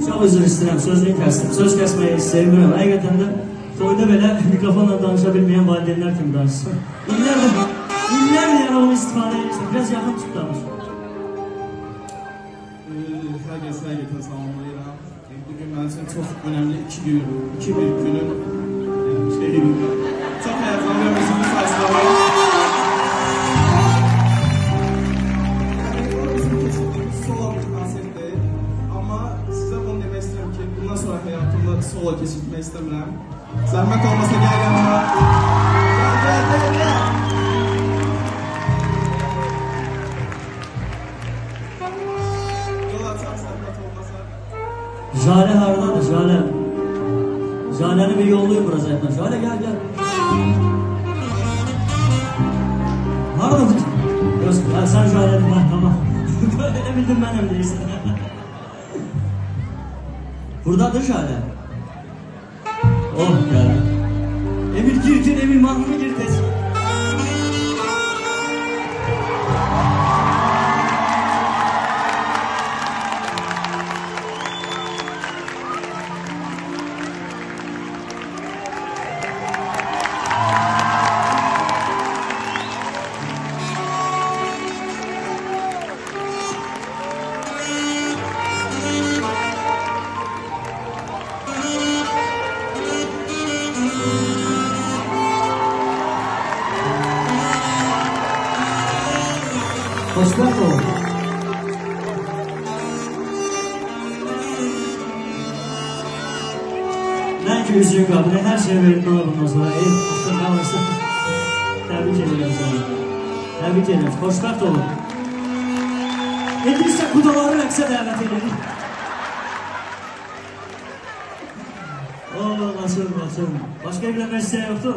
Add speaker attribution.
Speaker 1: Çok üzr istəyirəm, sözünü kəsdim. Söz kəsməyi sevmirəm. Həqiqətən də toyda belə mikrofonla danışa bilməyən valideynlər kimi danışsın. İllərdir yəni onu istifadə edirsən. Biraz yaxın tut danış.
Speaker 2: Herkese salamlayıram. Bugün mənim üçün çox önemli iki bir günün çok heyecanlı müziğini karşılamayı. Solo bir konsertdi. Ama size bunu demək istəyirəm ki, bundan sonra hayatımda solo keçirmək istəmirəm. Zəhmət olmasa gel yanıma. Gel.
Speaker 1: Jale haradadır, Jale? Jale'ni bir yollayın burası zaten. Jale gel. Haradadır? Ya sen Jale'din lan, tamam. Böyle bildim ben hem değilsin. Buradadır Jale. Oh ya. Emir gir, Emir mahmunu gir tez. Xoşbəxt olun. Mən ki üzrün qabını hər şey verdim ona bundan sonra. Ev qalırsın. Təbrik edirəm sana. Təbrik edirəm. Xoşbəxt olun. İndi isə qudaları rəqsə dəvət edirik. Qaçın. Başqa bir əmək istəyən yoxdur?